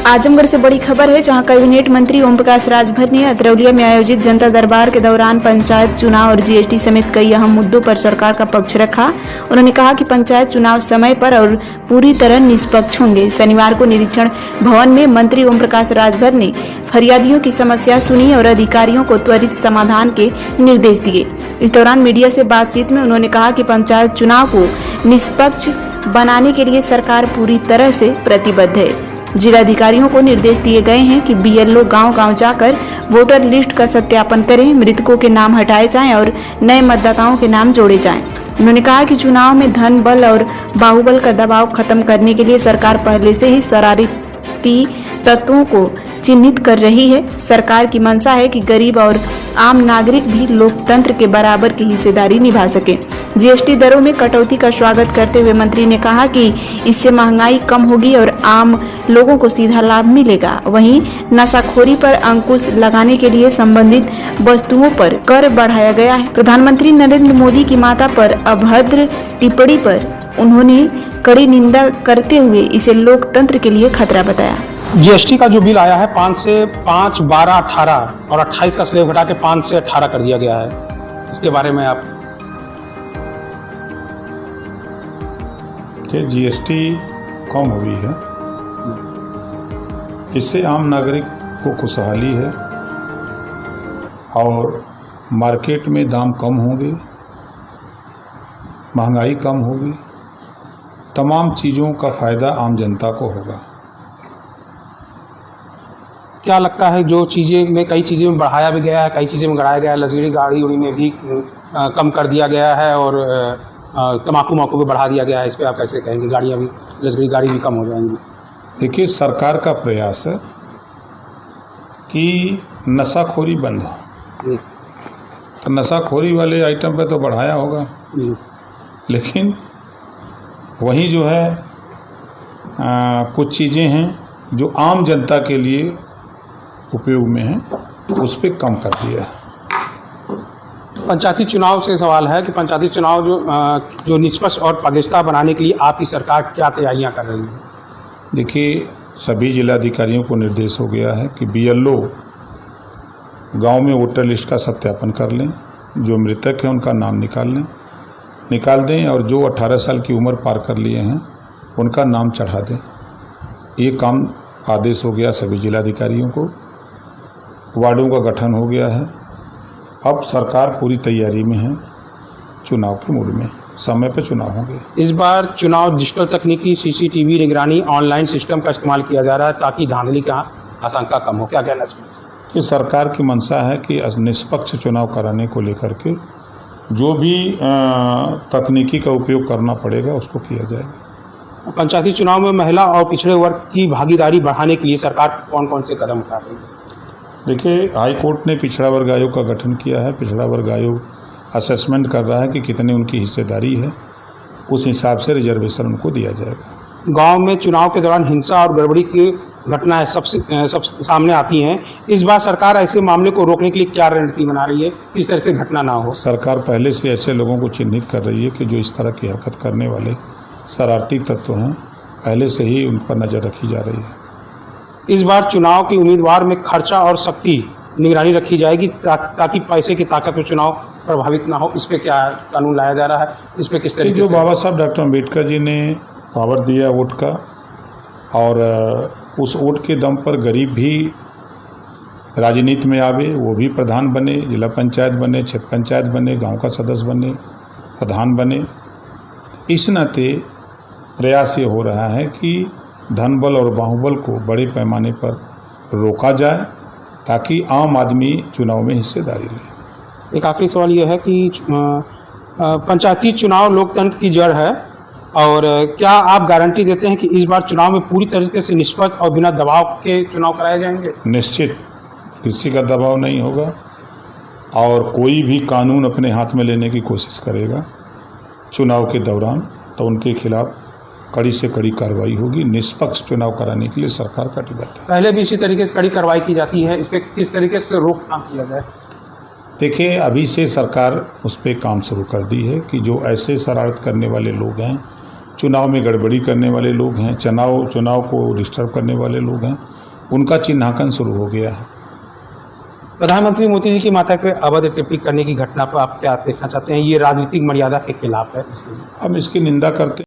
आजमगढ़ से बड़ी खबर है, जहां कैबिनेट मंत्री ओम प्रकाश राजभर ने अतरौलिया में आयोजित जनता दरबार के दौरान पंचायत चुनाव और जीएसटी समेत कई अहम मुद्दों पर सरकार का पक्ष रखा। उन्होंने कहा कि पंचायत चुनाव समय पर और पूरी तरह निष्पक्ष होंगे। शनिवार को निरीक्षण भवन में मंत्री ओम प्रकाश राजभर ने फरियादियों की समस्या सुनी और अधिकारियों को त्वरित समाधान के निर्देश दिए। इस दौरान मीडिया से बातचीत में उन्होंने कहा कि पंचायत चुनाव को निष्पक्ष बनाने के लिए सरकार पूरी तरह से प्रतिबद्ध है। जिलाधिकारियों को निर्देश दिए गए हैं कि बीएलओ गांव-गांव जाकर वोटर लिस्ट का सत्यापन करें, मृतकों के नाम हटाए जाएं और नए मतदाताओं के नाम जोड़े जाएं। उन्होंने कहा कि चुनाव में धन बल और बाहुबल का दबाव खत्म करने के लिए सरकार पहले से ही शरारती तत्वों को चिन्हित कर रही है। सरकार की मंशा है कि गरीब और आम नागरिक भी लोकतंत्र के बराबर की हिस्सेदारी निभा सके। जीएसटी दरों में कटौती का स्वागत करते हुए मंत्री ने कहा कि इससे महंगाई कम होगी और आम लोगों को सीधा लाभ मिलेगा। वहीं नशाखोरी पर अंकुश लगाने के लिए संबंधित वस्तुओं पर कर बढ़ाया गया है। प्रधानमंत्री नरेंद्र मोदी की माता पर अभद्र टिप्पणी पर उन्होंने कड़ी निंदा करते हुए इसे लोकतंत्र के लिए खतरा बताया। जीएसटी का जो बिल आया है 5 से 5, 12, 18 और 28 का स्लैब घटा के 5 से 18 कर दिया गया है। इसके बारे में आप जीएसटी कम हुई है, इससे आम नागरिक को खुशहाली है और मार्केट में दाम कम होंगे, महंगाई कम होगी, तमाम चीज़ों का फ़ायदा आम जनता को होगा। क्या लगता है जो चीज़ें में कई चीज़ें में बढ़ाया भी गया है, कई चीज़ें में घटाया गया है, लग्जरी गाड़ी उड़ी में भी कम कर दिया गया है और तम्बाकू माकू भी बढ़ा दिया गया है। इस पर आप कैसे कहेंगे? गाड़ियाँ भी, लग्जरी गाड़ी भी कम हो जाएंगी। देखिए, सरकार का प्रयास है कि नशाखोरी बंद हो, तो नशाखोरी वाले आइटम पे तो बढ़ाया होगा, लेकिन वहीं जो है कुछ चीज़ें हैं जो आम जनता के लिए उपयोग में है, उस पर कम कर दिया है। पंचायती चुनाव से सवाल है कि पंचायती चुनाव जो निष्पक्ष और पारदर्शिता बनाने के लिए आपकी सरकार क्या तैयारियां कर रही है? देखिए, सभी जिलाधिकारियों को निर्देश हो गया है कि बीएलओ गांव में वोटर लिस्ट का सत्यापन कर लें, जो मृतक हैं उनका नाम निकाल दें और जो 18 साल की उम्र पार कर लिए हैं उनका नाम चढ़ा दें। ये काम आदेश हो गया सभी जिलाधिकारियों को। वार्डों का गठन हो गया है। अब सरकार पूरी तैयारी में है, चुनाव के मूड में, समय पर चुनाव होंगे। इस बार चुनाव डिजिटल तकनीकी, सीसीटीवी निगरानी, ऑनलाइन सिस्टम का इस्तेमाल किया जा रहा है ताकि धांधली का आशंका कम हो। क्या कहना चाहिए? कि सरकार की मंशा है कि निष्पक्ष चुनाव कराने को लेकर के जो भी तकनीकी का उपयोग करना पड़ेगा उसको किया जाएगा। पंचायती चुनाव में महिला और पिछड़े वर्ग की भागीदारी बढ़ाने के लिए सरकार कौन कौन से कदम उठा रही है? देखिए, हाई कोर्ट ने पिछड़ा वर्ग आयोग का गठन किया है। पिछड़ा वर्ग आयोग असेसमेंट कर रहा है कि कितनी उनकी हिस्सेदारी है, उस हिसाब से रिजर्वेशन उनको दिया जाएगा। गांव में चुनाव के दौरान हिंसा और गड़बड़ी की घटनाएं सब सामने आती हैं। इस बार सरकार ऐसे मामले को रोकने के लिए क्या रणनीति बना रही है, इस तरह से घटना ना हो? सरकार पहले से ऐसे लोगों को चिन्हित कर रही है कि जो इस तरह की हरकत करने वाले शरारती तत्व हैं, पहले से ही उन पर नज़र रखी जा रही है। इस बार चुनाव के उम्मीदवार में खर्चा और सख्ती निगरानी रखी जाएगी ताकि पैसे की ताकत में चुनाव प्रभावित ना हो। इस पे क्या कानून लाया जा रहा है? इस पे किस तरीके जो से? बाबा साहब डॉक्टर अम्बेडकर जी ने पावर दिया वोट का, और उस वोट के दम पर गरीब भी राजनीति में आवे, वो भी प्रधान बने, जिला पंचायत बने, क्षेत्र पंचायत बने, गांव का सदस्य बने, प्रधान बने। इस नाते प्रयास ये हो रहा है कि धन बल और बाहुबल को बड़े पैमाने पर रोका जाए ताकि आम आदमी चुनाव में हिस्सेदारी ले। एक आखिरी सवाल यह है कि पंचायती चुनाव लोकतंत्र की जड़ है, और क्या आप गारंटी देते हैं कि इस बार चुनाव में पूरी तरीके से निष्पक्ष और बिना दबाव के चुनाव कराए जाएंगे? निश्चित, किसी का दबाव नहीं होगा और कोई भी कानून अपने हाथ में लेने की कोशिश करेगा चुनाव के दौरान तो उनके खिलाफ कड़ी से कड़ी कार्रवाई होगी। निष्पक्ष चुनाव कराने के लिए सरकार कटिबद्ध है। पहले भी इसी तरीके से कड़ी कार्रवाई की जाती है, इस पर किस तरीके से रोकथाम किया जाए? देखिए, अभी से सरकार उस पर काम शुरू कर दी है कि जो ऐसे शरारत करने वाले लोग हैं, चुनाव में गड़बड़ी करने वाले लोग हैं, चुनाव को डिस्टर्ब करने वाले लोग हैं, उनका चिन्हांकन शुरू हो गया है। प्रधानमंत्री मोदी जी की माता पे अवैध टिप्पणी करने की घटना पर आप क्या देखना चाहते हैं? ये राजनीतिक मर्यादा के खिलाफ है, इसलिए हम इसकी निंदा करते हैं।